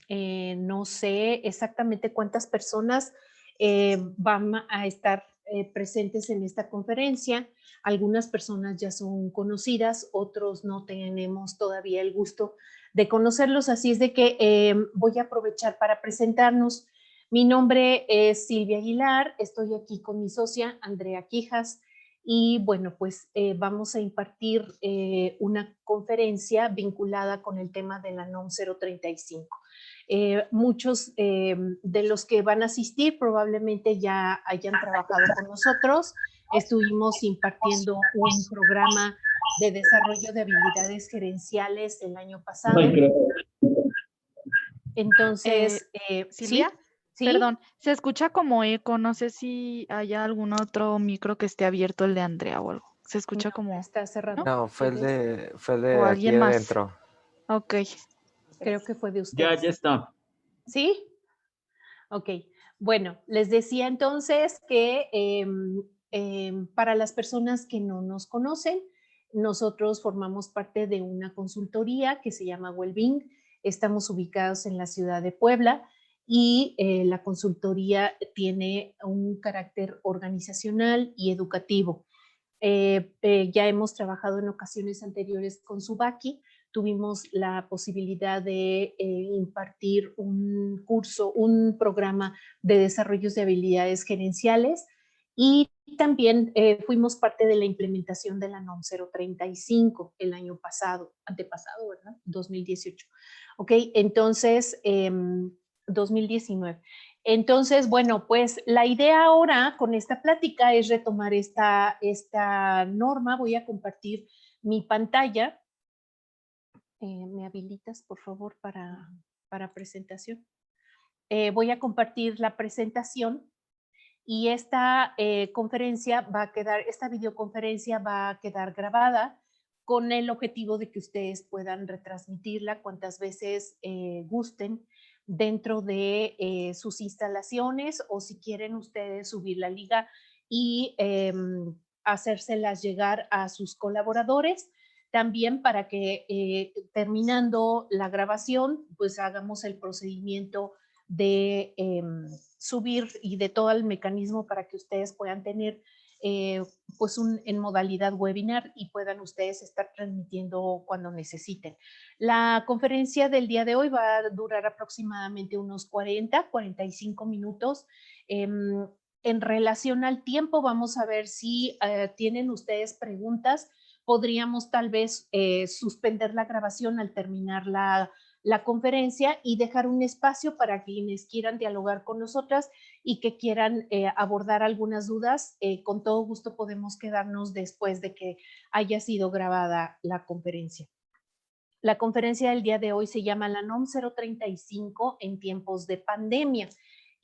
No sé exactamente cuántas personas van a estar presentes en esta conferencia. Algunas personas ya son conocidas, otros no tenemos todavía el gusto de conocerlos, así es de que voy a aprovechar para presentarnos. Mi nombre es Silvia Aguilar, estoy aquí con mi socia Andrea Quijas y bueno, pues vamos a impartir una conferencia vinculada con el tema de la NOM 035. Muchos de los que van a asistir probablemente ya hayan trabajado con nosotros. Estuvimos impartiendo un programa de desarrollo de habilidades gerenciales el año pasado. Eh, Entonces, Silvia, sí, sí, perdón, se escucha como eco, no sé si hay algún otro micro que esté abierto, el de Andrea o algo. Se no, escucha como, está cerrado. ¿no? No, fue el O de aquí alguien más. adentro. Ok. Creo que fue de Ya ustedes. está. ¿Sí? Ok. Bueno, les decía entonces que para las personas que no nos conocen, nosotros formamos parte de una consultoría que se llama Wellbeing. Estamos ubicados en la ciudad de Puebla y la consultoría tiene un carácter organizacional y educativo. Ya hemos trabajado en ocasiones anteriores con Subaki, tuvimos la posibilidad de impartir un curso, un programa de desarrollos de habilidades gerenciales y también fuimos parte de la implementación de la NOM 035 el año pasado, antepasado, ¿verdad? 2018. Ok, entonces, 2019. Entonces, bueno, pues la idea ahora con esta plática es retomar esta norma. Voy a compartir mi pantalla. ¿Me habilitas, por favor, para presentación? Voy a compartir la presentación y esta conferencia va a quedar, esta videoconferencia va a quedar grabada con el objetivo de que ustedes puedan retransmitirla cuantas veces gusten dentro de sus instalaciones o si quieren ustedes subir la liga y hacérselas llegar a sus colaboradores. También para que terminando la grabación, pues hagamos el procedimiento de subir y de todo el mecanismo para que ustedes puedan tener pues en modalidad webinar y puedan ustedes estar transmitiendo cuando necesiten. La conferencia del día de hoy va a durar aproximadamente unos 45 minutos. En relación al tiempo, vamos a ver si tienen ustedes preguntas. Podríamos tal vez suspender la grabación al terminar la conferencia y dejar un espacio para quienes quieran dialogar con nosotras y que quieran abordar algunas dudas. Con todo gusto podemos quedarnos después de que haya sido grabada la conferencia. La conferencia del día de hoy se llama la NOM 035 en tiempos de pandemia.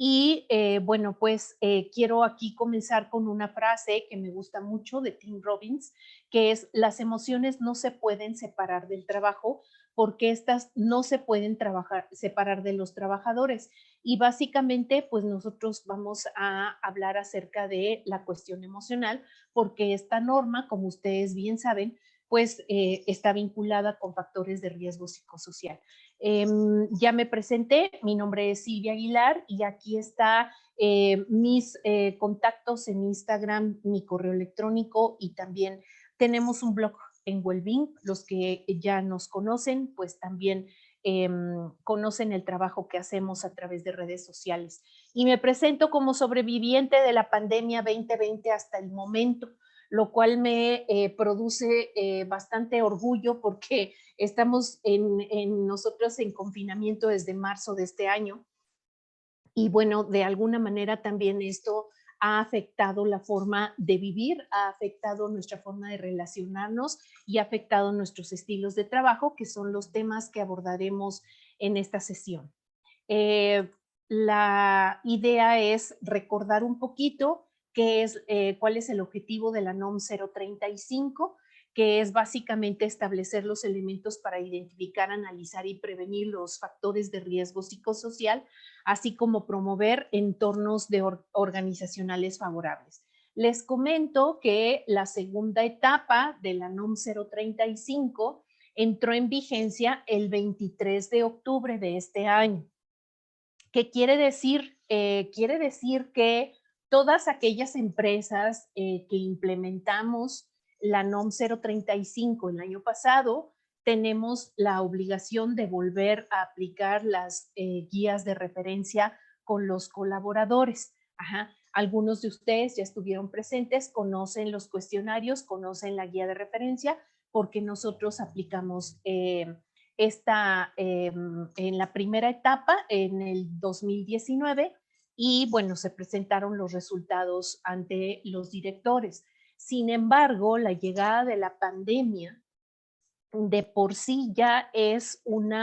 Y bueno, pues quiero aquí comenzar con una frase que me gusta mucho de Tim Robbins, que es: las emociones no se pueden separar del trabajo porque estas no se pueden separar de los trabajadores. Y básicamente, pues nosotros vamos a hablar acerca de la cuestión emocional, porque esta norma, como ustedes bien saben, pues está vinculada con factores de riesgo psicosocial. Ya me presenté, mi nombre es Silvia Aguilar y aquí está mis contactos en Instagram, mi correo electrónico y también tenemos un blog en Wellbeing. Los que ya nos conocen, pues también conocen el trabajo que hacemos a través de redes sociales. Y me presento como sobreviviente de la pandemia 2020 hasta el momento, lo cual me produce bastante orgullo porque estamos nosotros en confinamiento desde marzo de este año. Y bueno, de alguna manera también esto ha afectado la forma de vivir, ha afectado nuestra forma de relacionarnos y ha afectado nuestros estilos de trabajo, que son los temas que abordaremos en esta sesión. La idea es recordar un poquito cuál es el objetivo de la NOM 035, que es básicamente establecer los elementos para identificar, analizar y prevenir los factores de riesgo psicosocial, así como promover entornos organizacionales favorables. Les comento que la segunda etapa de la NOM 035 entró en vigencia el 23 de octubre de este año. ¿Qué quiere decir? Quiere decir que todas aquellas empresas que implementamos la NOM 035 el año pasado, tenemos la obligación de volver a aplicar las guías de referencia con los colaboradores. Ajá. Algunos de ustedes ya estuvieron presentes, conocen los cuestionarios, conocen la guía de referencia, porque nosotros aplicamos en la primera etapa, en el 2019, y bueno, se presentaron los resultados ante los directores. Sin embargo, la llegada de la pandemia de por sí ya es un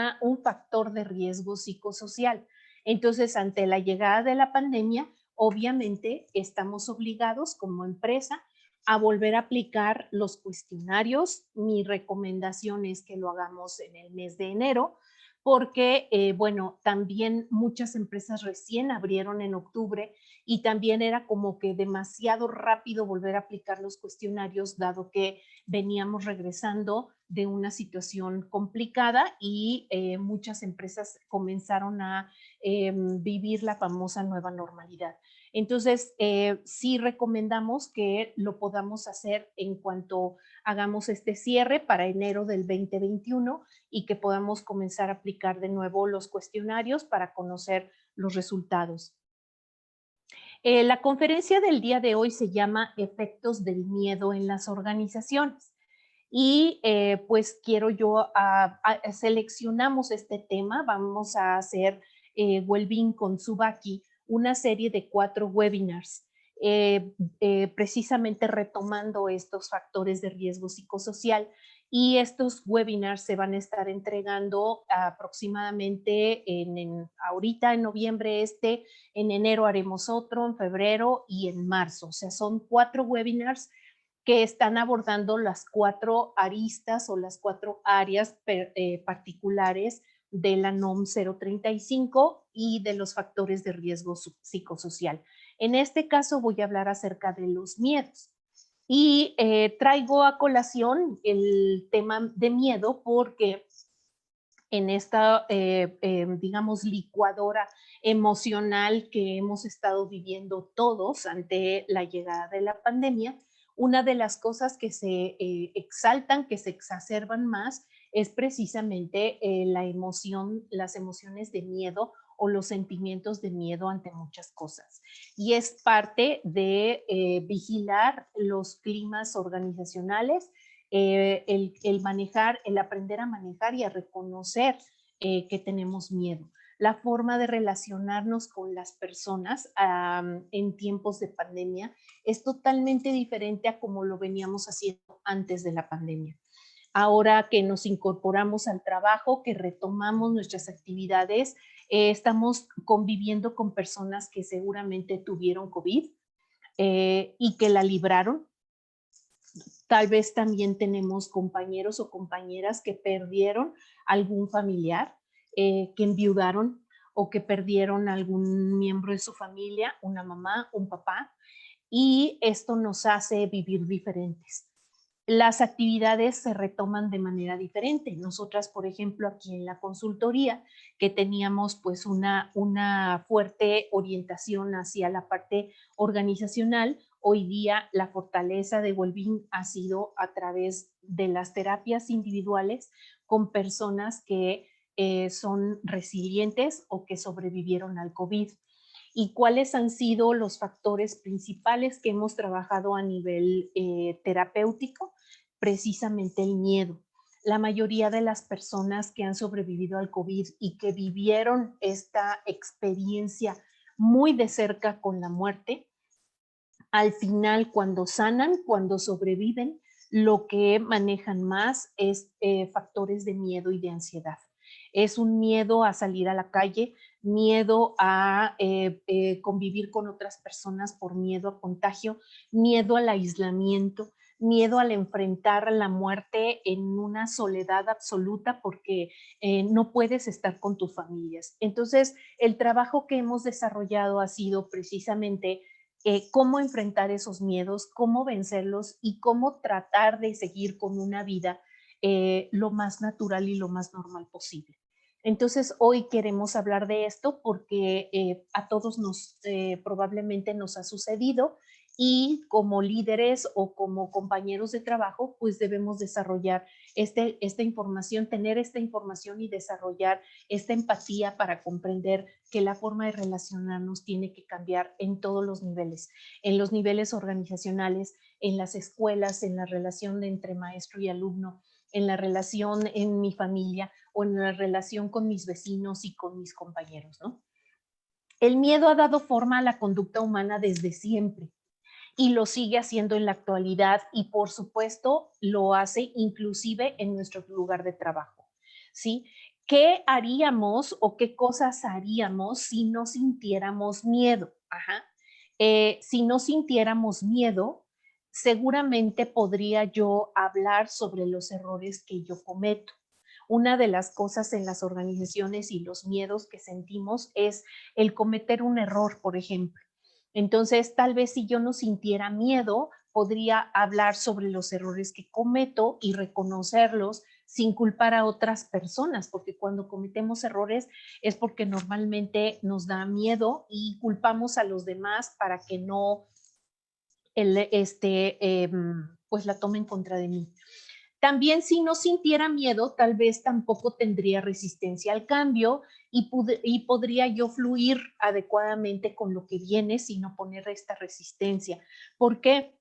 factor de riesgo psicosocial. Entonces, ante la llegada de la pandemia, obviamente estamos obligados como empresa a volver a aplicar los cuestionarios. Mi recomendación es que lo hagamos en el mes de enero, porque, bueno, también muchas empresas recién abrieron en octubre y también era como que demasiado rápido volver a aplicar los cuestionarios, dado que veníamos regresando de una situación complicada y muchas empresas comenzaron a vivir la famosa nueva normalidad. Entonces, sí recomendamos que lo podamos hacer en cuanto hagamos este cierre para enero del 2021 y que podamos comenzar a aplicar de nuevo los cuestionarios para conocer los resultados. La conferencia del día de hoy se llama Efectos del miedo en las organizaciones. Y pues quiero yo, seleccionamos este tema, vamos a hacer Wellbeing con Tsubaki, una serie de 4 webinars, precisamente retomando estos factores de riesgo psicosocial. Y estos webinars se van a estar entregando aproximadamente ahorita en noviembre en enero haremos otro, en febrero y en marzo. O sea, son 4 webinars que están abordando las 4 aristas o las 4 áreas particulares de la NOM 035 y de los factores de riesgo psicosocial. En este caso voy a hablar acerca de los miedos. Y traigo a colación el tema de miedo porque en esta, digamos, licuadora emocional que hemos estado viviendo todos ante la llegada de la pandemia, una de las cosas que se exaltan, que se exacerban más, es precisamente la emoción, las emociones de miedo o los sentimientos de miedo ante muchas cosas. Y es parte de vigilar los climas organizacionales, el manejar, el aprender a manejar y a reconocer que tenemos miedo. La forma de relacionarnos con las personas en tiempos de pandemia es totalmente diferente a como lo veníamos haciendo antes de la pandemia. Ahora que nos incorporamos al trabajo, que retomamos nuestras actividades, estamos conviviendo con personas que seguramente tuvieron COVID y que la libraron. Tal vez también tenemos compañeros o compañeras que perdieron algún familiar, que enviudaron o que perdieron algún miembro de su familia, una mamá, un papá, y esto nos hace vivir diferentes. Las actividades se retoman de manera diferente. Nosotras, por ejemplo, aquí en la consultoría, que teníamos pues una fuerte orientación hacia la parte organizacional, hoy día la fortaleza de Wellbeing ha sido a través de las terapias individuales con personas que son resilientes o que sobrevivieron al COVID. ¿Y cuáles han sido los factores principales que hemos trabajado a nivel terapéutico? Precisamente el miedo. La mayoría de las personas que han sobrevivido al COVID y que vivieron esta experiencia muy de cerca con la muerte, al final cuando sanan, cuando sobreviven, lo que manejan más es factores de miedo y de ansiedad. Es un miedo a salir a la calle, miedo a convivir con otras personas por miedo a contagio, miedo al aislamiento, miedo al enfrentar la muerte en una soledad absoluta porque no puedes estar con tus familias. Entonces, el trabajo que hemos desarrollado ha sido precisamente cómo enfrentar esos miedos, cómo vencerlos y cómo tratar de seguir con una vida lo más natural y lo más normal posible. Entonces, hoy queremos hablar de esto porque a todos probablemente nos ha sucedido y como líderes o como compañeros de trabajo, pues debemos desarrollar esta información, tener esta información y desarrollar esta empatía para comprender que la forma de relacionarnos tiene que cambiar en todos los niveles, en los niveles organizacionales, en las escuelas, en la relación entre maestro y alumno, en la relación en mi familia o en la relación con mis vecinos y con mis compañeros, ¿no? El miedo ha dado forma a la conducta humana desde siempre y lo sigue haciendo en la actualidad y por supuesto lo hace inclusive en nuestro lugar de trabajo, ¿sí? ¿Qué haríamos o qué cosas haríamos si no sintiéramos miedo? Ajá. Si no sintiéramos miedo, seguramente podría yo hablar sobre los errores que yo cometo. Una de las cosas en las organizaciones y los miedos que sentimos es el cometer un error, por ejemplo. Entonces, tal vez si yo no sintiera miedo, podría hablar sobre los errores que cometo y reconocerlos sin culpar a otras personas, porque cuando cometemos errores es porque normalmente nos da miedo y culpamos a los demás para que no pues la tomen contra de mí. También si no sintiera miedo, tal vez tampoco tendría resistencia al cambio y podría yo fluir adecuadamente con lo que viene sin oponer esta resistencia. ¿Por qué?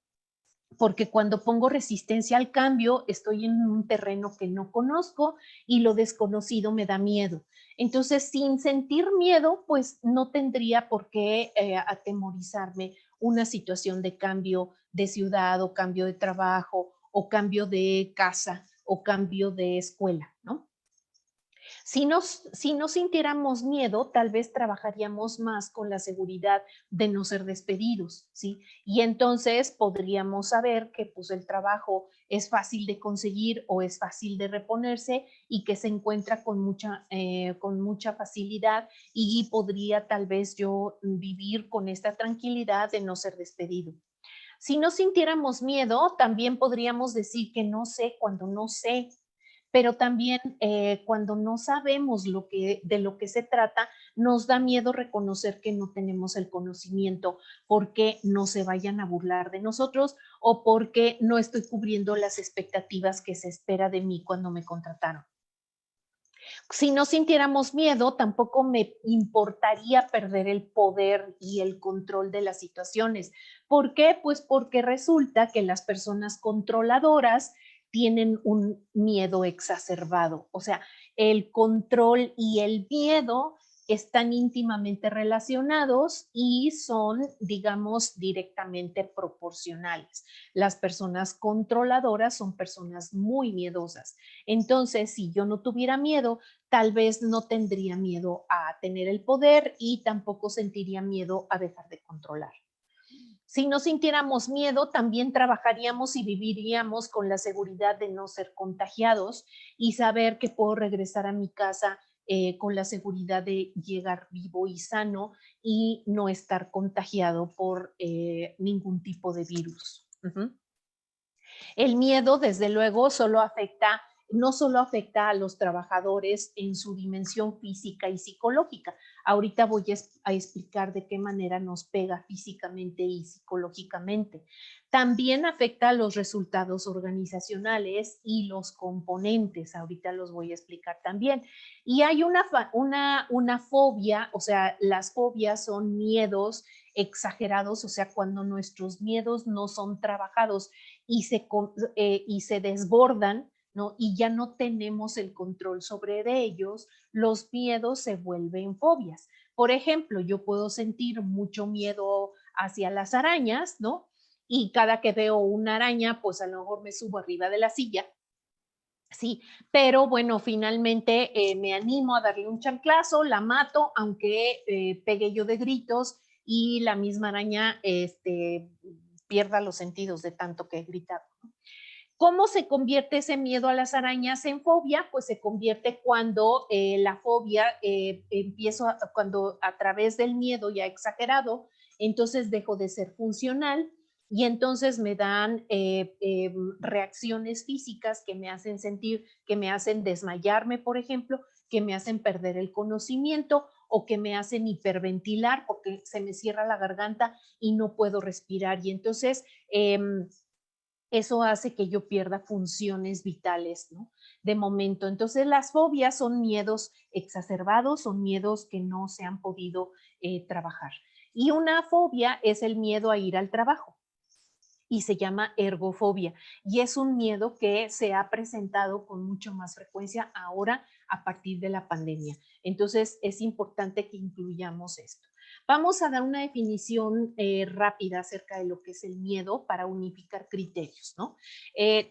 Porque cuando pongo resistencia al cambio, estoy en un terreno que no conozco y lo desconocido me da miedo. Entonces, sin sentir miedo, pues no tendría por qué atemorizarme una situación de cambio de ciudad o cambio de trabajo o cambio de casa o cambio de escuela, ¿no? Si no sintiéramos miedo, tal vez trabajaríamos más con la seguridad de no ser despedidos, ¿sí? Y entonces podríamos saber que pues el trabajo es fácil de conseguir o es fácil de reponerse y que se encuentra con mucha facilidad y podría tal vez yo vivir con esta tranquilidad de no ser despedido. Si no sintiéramos miedo, también podríamos decir que no sé cuando no sé, pero también cuando no sabemos de lo que se trata, nos da miedo reconocer que no tenemos el conocimiento porque no se vayan a burlar de nosotros o porque no estoy cubriendo las expectativas que se espera de mí cuando me contrataron. Si no sintiéramos miedo, tampoco me importaría perder el poder y el control de las situaciones. ¿Por qué? Pues porque resulta que las personas controladoras tienen un miedo exacerbado. O sea, el control y el miedo están íntimamente relacionados y son, digamos, directamente proporcionales. Las personas controladoras son personas muy miedosas. Entonces, si yo no tuviera miedo, tal vez no tendría miedo a tener el poder y tampoco sentiría miedo a dejar de controlar. Si no sintiéramos miedo, también trabajaríamos y viviríamos con la seguridad de no ser contagiados y saber que puedo regresar a mi casa con la seguridad de llegar vivo y sano y no estar contagiado por ningún tipo de virus. El miedo, desde luego, no solo afecta a los trabajadores en su dimensión física y psicológica. Ahorita voy a explicar de qué manera nos pega físicamente y psicológicamente. También afecta a los resultados organizacionales y los componentes. Ahorita los voy a explicar también. Y hay una fobia, o sea, las fobias son miedos exagerados, o sea, cuando nuestros miedos no son trabajados y se desbordan, ¿no? Y ya no tenemos el control sobre de ellos, los miedos se vuelven fobias. Por ejemplo, yo puedo sentir mucho miedo hacia las arañas, ¿no? Y cada que veo una araña, pues a lo mejor me subo arriba de la silla. Sí, pero bueno, finalmente me animo a darle un chanclazo, la mato, aunque pegue yo de gritos y la misma araña pierda los sentidos de tanto que he gritado. ¿Cómo se convierte ese miedo a las arañas en fobia? Pues se convierte cuando la fobia cuando a través del miedo ya exagerado, entonces dejo de ser funcional y entonces me dan reacciones físicas que me hacen sentir, que me hacen desmayarme, por ejemplo, que me hacen perder el conocimiento o que me hacen hiperventilar porque se me cierra la garganta y no puedo respirar. Y entonces eso hace que yo pierda funciones vitales, ¿no? De momento. Entonces, las fobias son miedos exacerbados, son miedos que no se han podido trabajar. Y una fobia es el miedo a ir al trabajo y se llama ergofobia. Y es un miedo que se ha presentado con mucho más frecuencia ahora a partir de la pandemia. Entonces, es importante que incluyamos esto. Vamos a dar una definición rápida acerca de lo que es el miedo para unificar criterios, ¿no?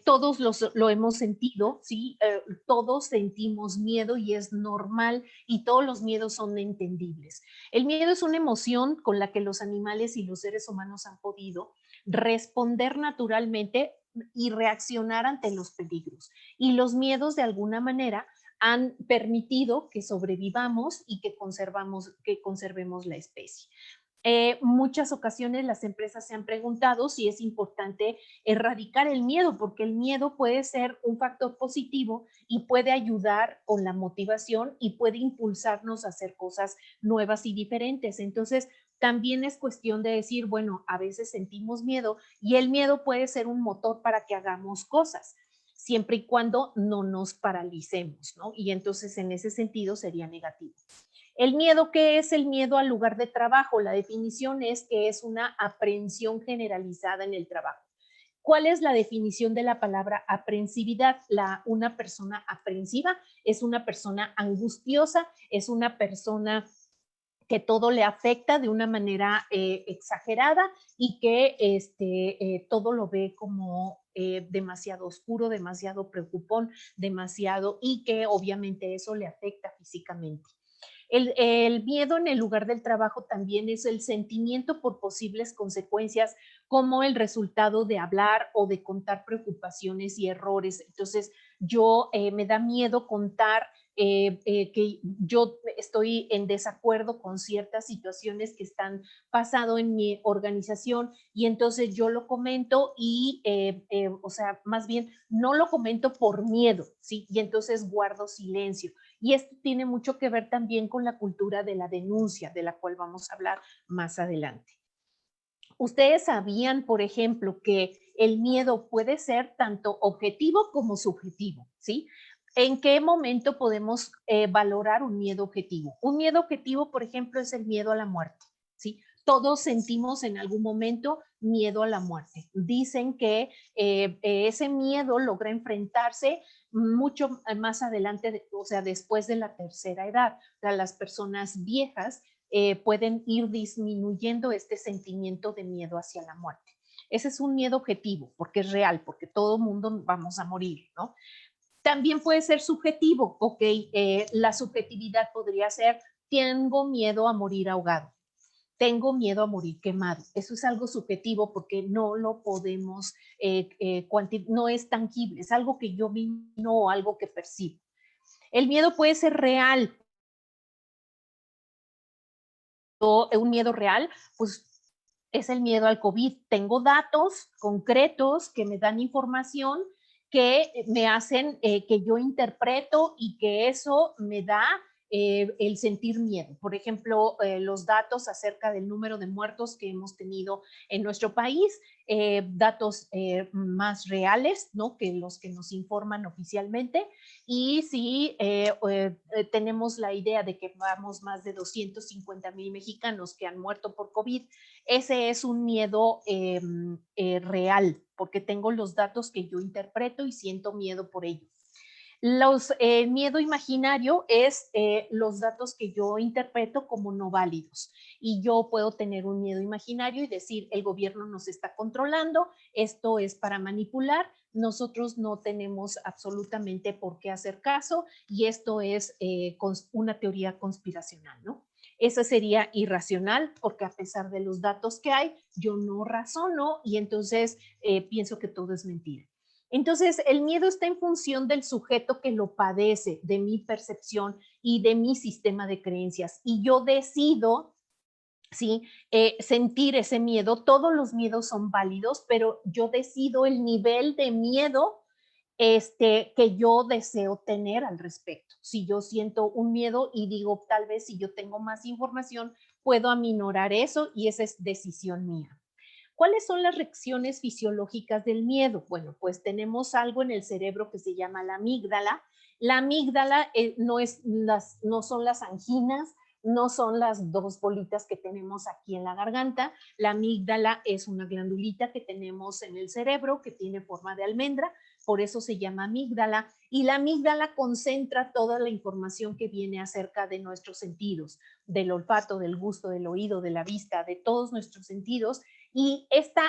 Todos lo hemos sentido, ¿sí? Todos sentimos miedo y es normal y todos los miedos son entendibles. El miedo es una emoción con la que los animales y los seres humanos han podido responder naturalmente y reaccionar ante los peligros. Y los miedos de alguna manera han permitido que sobrevivamos y que conservemos la especie. Muchas ocasiones las empresas se han preguntado si es importante erradicar el miedo, porque el miedo puede ser un factor positivo y puede ayudar con la motivación y puede impulsarnos a hacer cosas nuevas y diferentes. Entonces, también es cuestión de decir, bueno, a veces sentimos miedo y el miedo puede ser un motor para que hagamos cosas, siempre y cuando no nos paralicemos, ¿no? Y entonces en ese sentido sería negativo. El miedo, ¿qué es el miedo al lugar de trabajo? La definición es que es una aprehensión generalizada en el trabajo. ¿Cuál es la definición de la palabra aprensividad? Una persona aprensiva es una persona angustiosa, es una persona que todo le afecta de una manera exagerada y que todo lo ve como demasiado oscuro, demasiado preocupón, demasiado y que obviamente eso le afecta físicamente. El miedo en el lugar del trabajo también es el sentimiento por posibles consecuencias como el resultado de hablar o de contar preocupaciones y errores. Entonces, yo me da miedo contar que yo estoy en desacuerdo con ciertas situaciones que están pasando en mi organización y entonces yo lo comento y, o sea, más bien no lo comento por miedo, ¿sí? Y entonces guardo silencio. Y esto tiene mucho que ver también con la cultura de la denuncia, de la cual vamos a hablar más adelante. Ustedes sabían, por ejemplo, que el miedo puede ser tanto objetivo como subjetivo, ¿sí? ¿En qué momento podemos valorar un miedo objetivo? Un miedo objetivo, por ejemplo, es el miedo a la muerte, ¿sí? Todos sentimos en algún momento miedo a la muerte. Dicen que ese miedo logra enfrentarse mucho más adelante, o sea, después de la tercera edad. O sea, las personas viejas pueden ir disminuyendo este sentimiento de miedo hacia la muerte. Ese es un miedo objetivo, porque es real, porque todo mundo vamos a morir, ¿no? También puede ser subjetivo, ok, la subjetividad podría ser, tengo miedo a morir ahogado, tengo miedo a morir quemado. Eso es algo subjetivo porque no lo podemos, no es tangible, es algo que yo mismo o algo que percibo. El miedo puede ser real, un miedo real, pues es el miedo al COVID. Tengo datos concretos que me dan información que me hacen que yo interpreto y que eso me da el sentir miedo. Por ejemplo, los datos acerca del número de muertos que hemos tenido en nuestro país, datos más reales, ¿no? Que los que nos informan oficialmente. Y si tenemos la idea de que vamos más de 250,000 mexicanos que han muerto por COVID, ese es un miedo real, porque tengo los datos que yo interpreto y siento miedo por ello. Miedo imaginario es los datos que yo interpreto como no válidos y yo puedo tener un miedo imaginario y decir el gobierno nos está controlando, esto es para manipular, nosotros no tenemos absolutamente por qué hacer caso y esto es una teoría conspiracional, ¿no? Esa sería irracional porque a pesar de los datos que hay, yo no razono y entonces pienso que todo es mentira. Entonces, el miedo está en función del sujeto que lo padece, de mi percepción y de mi sistema de creencias. Y yo decido ¿sí? Sentir ese miedo, todos los miedos son válidos, pero yo decido el nivel de miedo que yo deseo tener al respecto. Si yo siento un miedo y digo, tal vez si yo tengo más información, puedo aminorar eso y esa es decisión mía. ¿Cuáles son las reacciones fisiológicas del miedo? Bueno, pues tenemos algo en el cerebro que se llama la amígdala. La amígdala no son las anginas, no son las dos bolitas que tenemos aquí en la garganta. La amígdala es una glandulita que tenemos en el cerebro que tiene forma de almendra, por eso se llama amígdala. Y la amígdala concentra toda la información que viene acerca de nuestros sentidos, del olfato, del gusto, del oído, de la vista, de todos nuestros sentidos, y esta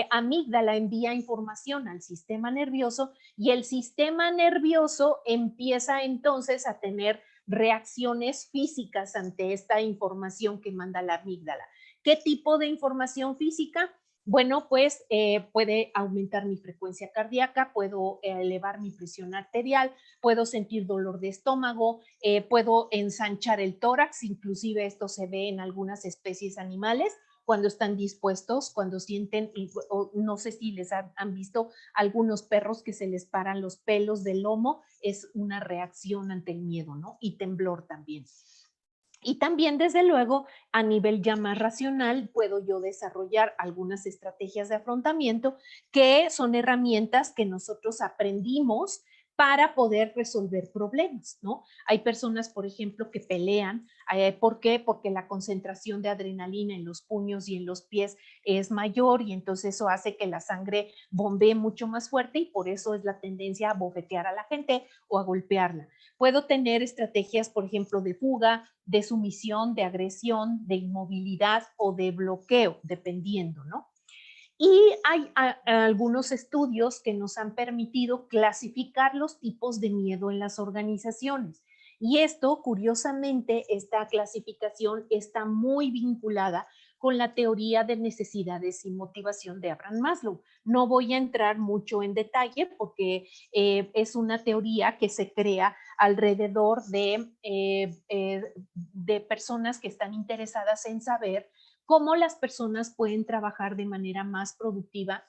amígdala envía información al sistema nervioso y el sistema nervioso empieza entonces a tener reacciones físicas ante esta información que manda la amígdala. ¿Qué tipo de información física? Bueno, pues puede aumentar mi frecuencia cardíaca, puedo elevar mi presión arterial, puedo sentir dolor de estómago, puedo ensanchar el tórax, inclusive esto se ve en algunas especies animales cuando están dispuestos, cuando sienten, no sé si les han visto algunos perros que se les paran los pelos del lomo, es una reacción ante el miedo, ¿no? Y temblor también. Y también, desde luego, a nivel ya más racional, puedo yo desarrollar algunas estrategias de afrontamiento que son herramientas que nosotros aprendimos para poder resolver problemas, ¿no? Hay personas, por ejemplo, que pelean. ¿Por qué? Porque la concentración de adrenalina en los puños y en los pies es mayor y entonces eso hace que la sangre bombee mucho más fuerte y por eso es la tendencia a bofetear a la gente o a golpearla. Puedo tener estrategias, por ejemplo, de fuga, de sumisión, de agresión, de inmovilidad o de bloqueo, dependiendo, ¿no? Y hay algunos estudios que nos han permitido clasificar los tipos de miedo en las organizaciones. Y esto, curiosamente, esta clasificación está muy vinculada con la teoría de necesidades y motivación de Abraham Maslow. No voy a entrar mucho en detalle porque es una teoría que se crea alrededor de personas que están interesadas en saber cómo las personas pueden trabajar de manera más productiva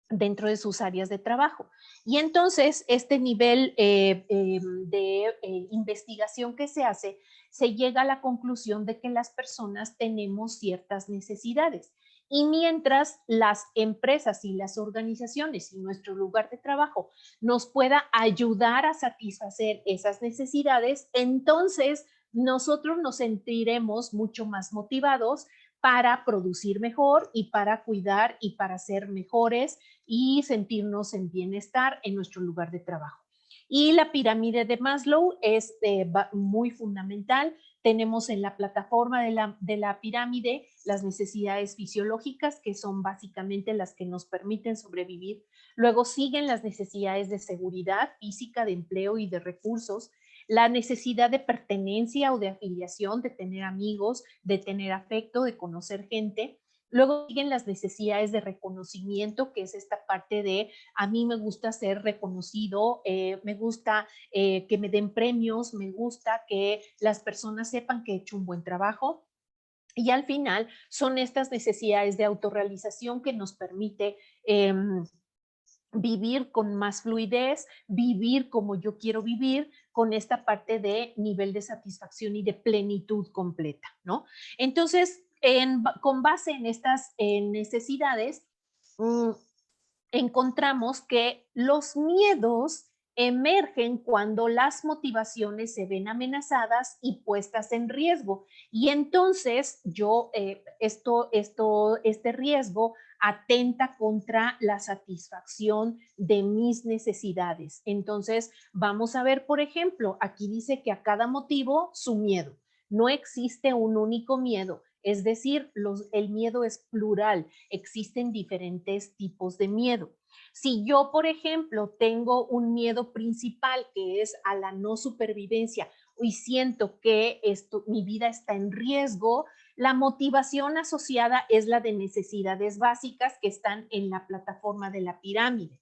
dentro de sus áreas de trabajo. Y entonces, este nivel de investigación que se hace, se llega a la conclusión de que las personas tenemos ciertas necesidades. Y mientras las empresas y las organizaciones y nuestro lugar de trabajo nos pueda ayudar a satisfacer esas necesidades, entonces nosotros nos sentiremos mucho más motivados para producir mejor y para cuidar y para ser mejores y sentirnos en bienestar en nuestro lugar de trabajo. Y la pirámide de Maslow es muy fundamental. Tenemos en la plataforma de la pirámide las necesidades fisiológicas, que son básicamente las que nos permiten sobrevivir. Luego siguen las necesidades de seguridad física, de empleo y de recursos, la necesidad de pertenencia o de afiliación, de tener amigos, de tener afecto, de conocer gente. Luego siguen las necesidades de reconocimiento, que es esta parte de a mí me gusta ser reconocido, me gusta que me den premios, me gusta que las personas sepan que he hecho un buen trabajo. Y al final son estas necesidades de autorrealización que nos permite vivir con más fluidez, vivir como yo quiero vivir, con esta parte de nivel de satisfacción y de plenitud completa, ¿no? Entonces, con base en estas necesidades, mm, encontramos que los miedos emergen cuando las motivaciones se ven amenazadas y puestas en riesgo. Y entonces este riesgo atenta contra la satisfacción de mis necesidades. Entonces, vamos a ver, por ejemplo, aquí dice que a cada motivo su miedo. No existe un único miedo, es decir, el miedo es plural, existen diferentes tipos de miedo. Si yo, por ejemplo, tengo un miedo principal que es a la no supervivencia y siento que mi vida está en riesgo, la motivación asociada es la de necesidades básicas que están en la plataforma de la pirámide.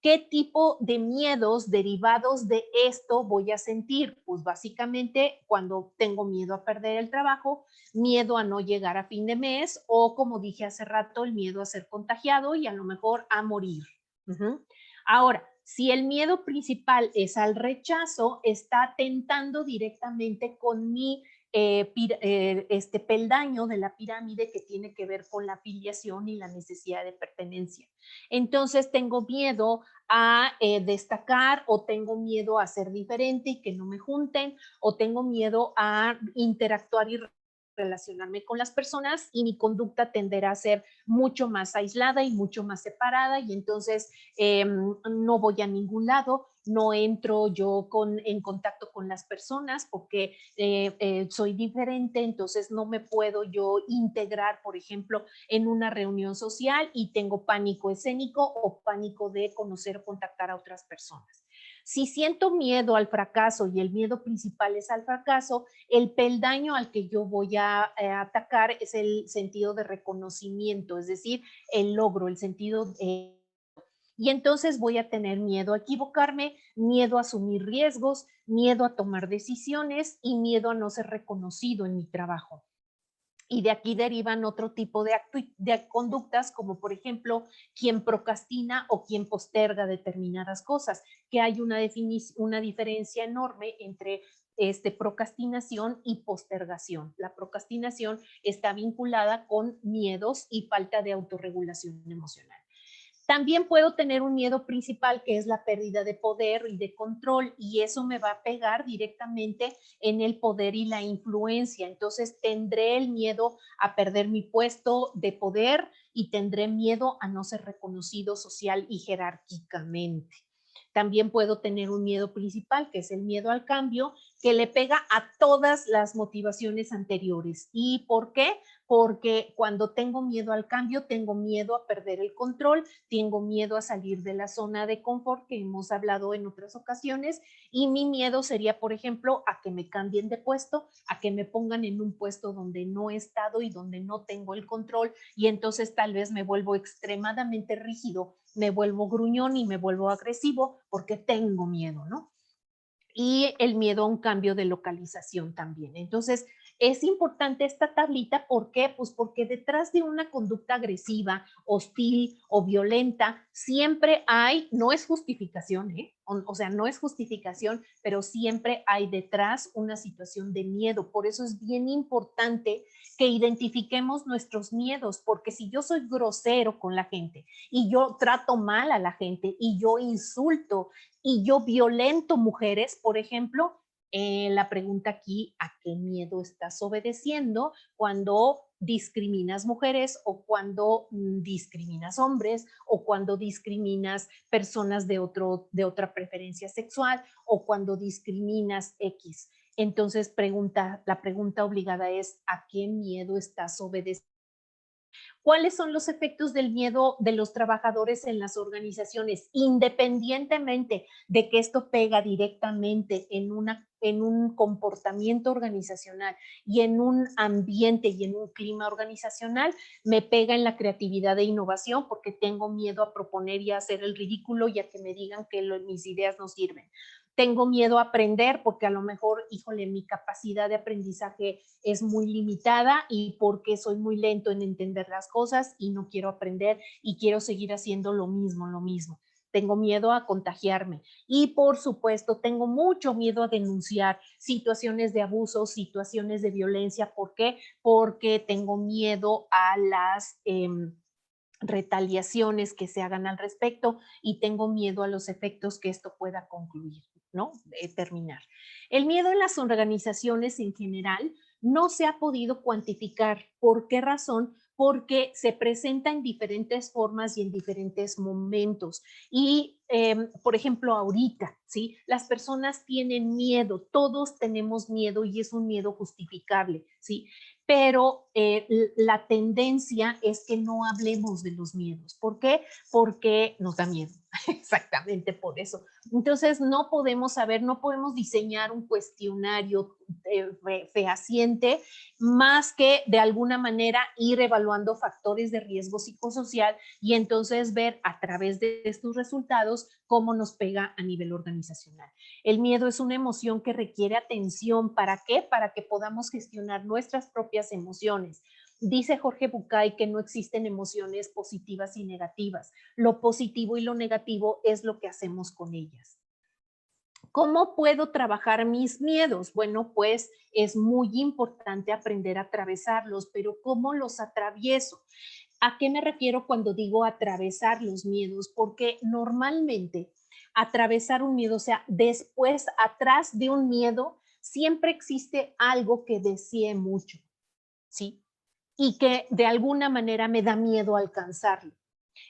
¿Qué tipo de miedos derivados de esto voy a sentir? Pues básicamente cuando tengo miedo a perder el trabajo, miedo a no llegar a fin de mes o como dije hace rato, el miedo a ser contagiado y a lo mejor a morir. Ujú. Ahora, si el miedo principal es al rechazo, está atentando directamente con mi este peldaño de la pirámide que tiene que ver con la afiliación y la necesidad de pertenencia. Entonces tengo miedo a destacar o tengo miedo a ser diferente y que no me junten o tengo miedo a interactuar y relacionarme con las personas y mi conducta tenderá a ser mucho más aislada y mucho más separada y entonces no voy a ningún lado, no entro yo en contacto con las personas porque soy diferente, entonces no me puedo yo integrar, por ejemplo, en una reunión social y tengo pánico escénico o pánico de conocer o contactar a otras personas. Si siento miedo al fracaso y el miedo principal es al fracaso, el peldaño al que yo voy a atacar es el sentido de reconocimiento, es decir, el logro, el sentido y entonces voy a tener miedo a equivocarme, miedo a asumir riesgos, miedo a tomar decisiones y miedo a no ser reconocido en mi trabajo. Y de aquí derivan otro tipo de conductas, como por ejemplo, quien procrastina o quien posterga determinadas cosas, que hay una diferencia enorme entre procrastinación y postergación. La procrastinación está vinculada con miedos y falta de autorregulación emocional. También puedo tener un miedo principal que es la pérdida de poder y de control y eso me va a pegar directamente en el poder y la influencia. Entonces tendré el miedo a perder mi puesto de poder y tendré miedo a no ser reconocido social y jerárquicamente. También puedo tener un miedo principal, que es el miedo al cambio, que le pega a todas las motivaciones anteriores. ¿Y por qué? Porque cuando tengo miedo al cambio, tengo miedo a perder el control, tengo miedo a salir de la zona de confort que hemos hablado en otras ocasiones y mi miedo sería, por ejemplo, a que me cambien de puesto, a que me pongan en un puesto donde no he estado y donde no tengo el control y entonces tal vez me vuelvo extremadamente rígido, me vuelvo gruñón y me vuelvo agresivo porque tengo miedo, ¿no? Y el miedo a un cambio de localización también. Entonces, es importante esta tablita, ¿por qué? Pues porque detrás de una conducta agresiva, hostil o violenta, siempre hay, no es justificación, ¿eh? O sea, no es justificación, pero siempre hay detrás una situación de miedo. Por eso es bien importante que identifiquemos nuestros miedos, porque si yo soy grosero con la gente y yo trato mal a la gente y yo insulto y yo violento mujeres, por ejemplo, la pregunta aquí, ¿a qué miedo estás obedeciendo cuando discriminas mujeres o cuando discriminas hombres o cuando discriminas personas de otra preferencia sexual o cuando discriminas X? Entonces, la pregunta obligada es, ¿a qué miedo estás obedeciendo? ¿Cuáles son los efectos del miedo de los trabajadores en las organizaciones? Independientemente de que esto pega directamente en un comportamiento organizacional y en un ambiente y en un clima organizacional, me pega en la creatividad e innovación porque tengo miedo a proponer y a hacer el ridículo y a que me digan que mis ideas no sirven. Tengo miedo a aprender porque a lo mejor, híjole, mi capacidad de aprendizaje es muy limitada y porque soy muy lento en entender las cosas y no quiero aprender y quiero seguir haciendo lo mismo, lo mismo. Tengo miedo a contagiarme y por supuesto tengo mucho miedo a denunciar situaciones de abuso, situaciones de violencia. ¿Por qué? Porque tengo miedo a las retaliaciones que se hagan al respecto y tengo miedo a los efectos que esto pueda concluir, ¿no? Terminar. El miedo en las organizaciones en general no se ha podido cuantificar. ¿Por qué razón? Porque se presenta en diferentes formas y en diferentes momentos. Y, por ejemplo, ahorita, ¿sí? Las personas tienen miedo, todos tenemos miedo y es un miedo justificable, ¿sí? Pero la tendencia es que no hablemos de los miedos. ¿Por qué? Porque nos da miedo. Exactamente por eso. Entonces, no podemos saber, no podemos diseñar un cuestionario fehaciente más que de alguna manera ir evaluando factores de riesgo psicosocial y entonces ver a través de estos resultados cómo nos pega a nivel organizacional. El miedo es una emoción que requiere atención. ¿Para qué? Para que podamos gestionar nuestras propias emociones. Dice Jorge Bucay que no existen emociones positivas y negativas. Lo positivo y lo negativo es lo que hacemos con ellas. ¿Cómo puedo trabajar mis miedos? Bueno, pues es muy importante aprender a atravesarlos, pero ¿cómo los atravieso? ¿A qué me refiero cuando digo atravesar los miedos? Porque normalmente atravesar un miedo, o sea, después, atrás de un miedo, siempre existe algo que desee mucho, ¿sí? Y que de alguna manera me da miedo alcanzarlo.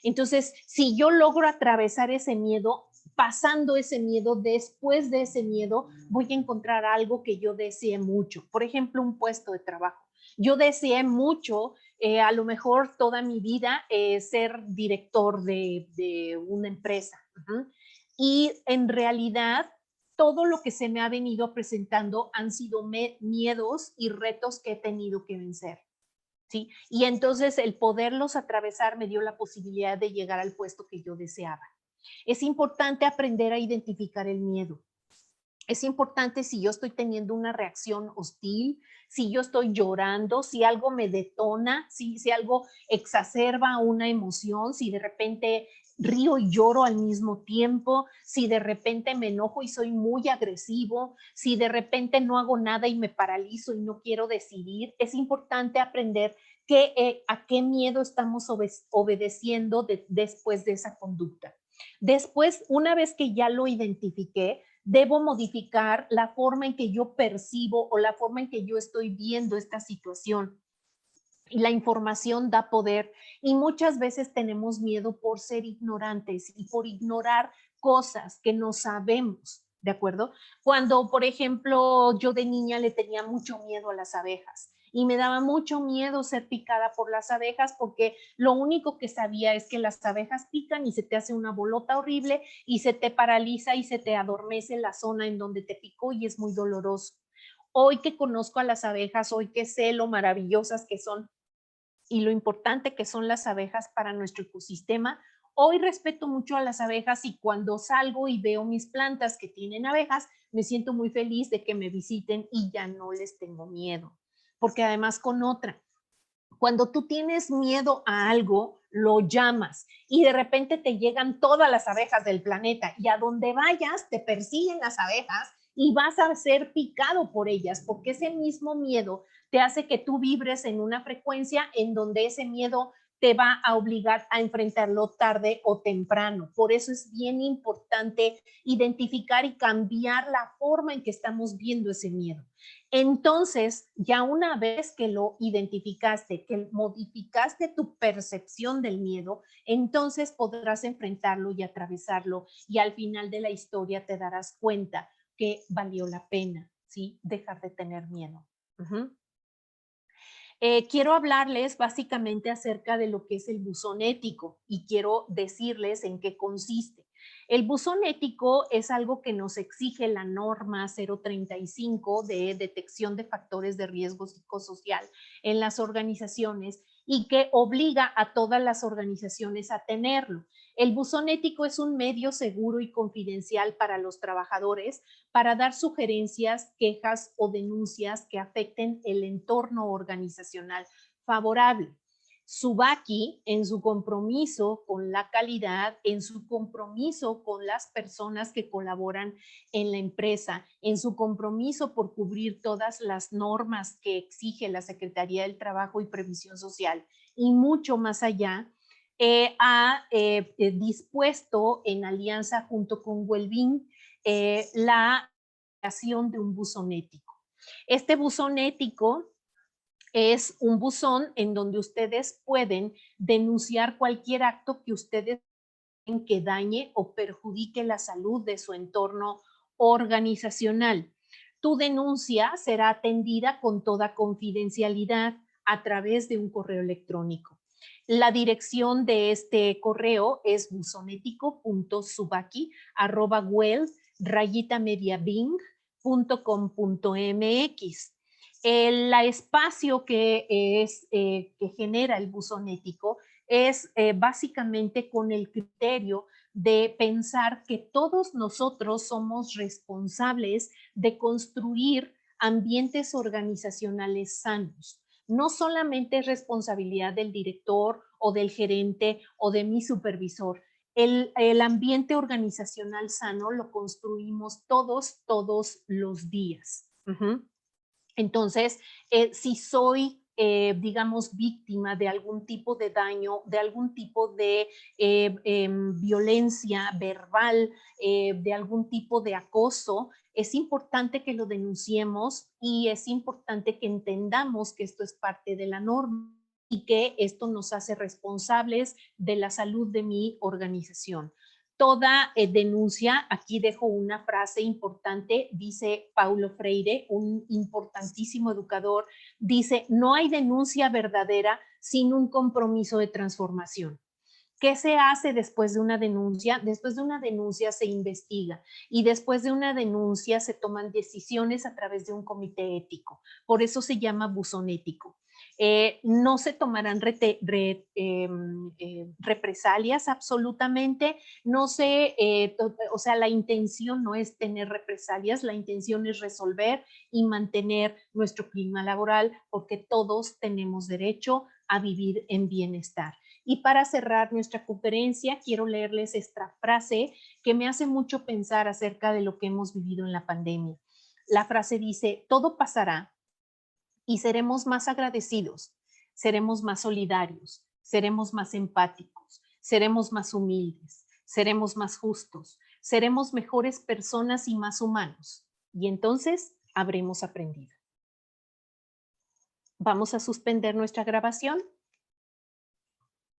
Entonces, si yo logro atravesar ese miedo, pasando ese miedo, después de ese miedo, voy a encontrar algo que yo desee mucho. Por ejemplo, un puesto de trabajo. Yo deseé mucho, a lo mejor toda mi vida, ser director de una empresa. Y en realidad, todo lo que se me ha venido presentando han sido miedos y retos que he tenido que vencer. ¿Sí? Y entonces el poderlos atravesar me dio la posibilidad de llegar al puesto que yo deseaba. Es importante aprender a identificar el miedo. Es importante si yo estoy teniendo una reacción hostil, si yo estoy llorando, si algo me detona, si algo exacerba una emoción, si de repente río y lloro al mismo tiempo, si de repente me enojo y soy muy agresivo, si de repente no hago nada y me paralizo y no quiero decidir. Es importante aprender a qué miedo estamos obedeciendo después de esa conducta. Después, una vez que ya lo identifiqué, debo modificar la forma en que yo percibo o la forma en que yo estoy viendo esta situación. Y la información da poder y muchas veces tenemos miedo por ser ignorantes y por ignorar cosas que no sabemos, ¿de acuerdo? Cuando, por ejemplo, yo de niña le tenía mucho miedo a las abejas y me daba mucho miedo ser picada por las abejas porque lo único que sabía es que las abejas pican y se te hace una bolota horrible y se te paraliza y se te adormece la zona en donde te picó y es muy doloroso. Hoy que conozco a las abejas, hoy que sé lo maravillosas que son y lo importante que son las abejas para nuestro ecosistema. Hoy respeto mucho a las abejas y cuando salgo y veo mis plantas que tienen abejas, me siento muy feliz de que me visiten y ya no les tengo miedo. Porque además con otra, cuando tú tienes miedo a algo, lo llamas y de repente te llegan todas las abejas del planeta y a donde vayas te persiguen las abejas y vas a ser picado por ellas, porque ese mismo miedo te hace que tú vibres en una frecuencia en donde ese miedo te va a obligar a enfrentarlo tarde o temprano. Por eso es bien importante identificar y cambiar la forma en que estamos viendo ese miedo. Entonces, ya una vez que lo identificaste, que modificaste tu percepción del miedo, entonces podrás enfrentarlo y atravesarlo y al final de la historia te darás cuenta que valió la pena, ¿sí? Dejar de tener miedo. Ujú. Quiero hablarles básicamente acerca de lo que es el buzón ético y quiero decirles en qué consiste. El buzón ético es algo que nos exige la norma 035 de detección de factores de riesgo psicosocial en las organizaciones y que obliga a todas las organizaciones a tenerlo. El buzón ético es un medio seguro y confidencial para los trabajadores para dar sugerencias, quejas o denuncias que afecten el entorno organizacional favorable. Subaki, en su compromiso con la calidad, en su compromiso con las personas que colaboran en la empresa, en su compromiso por cubrir todas las normas que exige la Secretaría del Trabajo y Previsión Social y mucho más allá, ha dispuesto en alianza junto con Wellbeing la creación de un buzón ético. Este buzón ético es un buzón en donde ustedes pueden denunciar cualquier acto que ustedes creen que dañe o perjudique la salud de su entorno organizacional. Tu denuncia será atendida con toda confidencialidad a través de un correo electrónico. La dirección de este correo es buzonetico.subaki@well-mediabing.com.mx. La espacio que genera el buzón ético es básicamente con el criterio de pensar que todos nosotros somos responsables de construir ambientes organizacionales sanos. No solamente es responsabilidad del director o del gerente o de mi supervisor. El ambiente organizacional sano lo construimos todos los días. Entonces, si soy, digamos, víctima de algún tipo de daño, de algún tipo de violencia verbal, de algún tipo de acoso, es importante que lo denunciemos y es importante que entendamos que esto es parte de la norma y que esto nos hace responsables de la salud de mi organización. Toda denuncia, aquí dejo una frase importante, dice Paulo Freire, un importantísimo educador, dice, no hay denuncia verdadera sin un compromiso de transformación. ¿Qué se hace después de una denuncia? Después de una denuncia se investiga y después de una denuncia se toman decisiones a través de un comité ético. Por eso se llama buzón ético. No se tomarán represalias absolutamente, no se, o sea, la intención no es tener represalias, la intención es resolver y mantener nuestro clima laboral porque todos tenemos derecho a vivir en bienestar. Y para cerrar nuestra conferencia, quiero leerles esta frase que me hace mucho pensar acerca de lo que hemos vivido en la pandemia. La frase dice, todo pasará y seremos más agradecidos, seremos más solidarios, seremos más empáticos, seremos más humildes, seremos más justos, seremos mejores personas y más humanos. Y entonces habremos aprendido. Vamos a suspender nuestra grabación.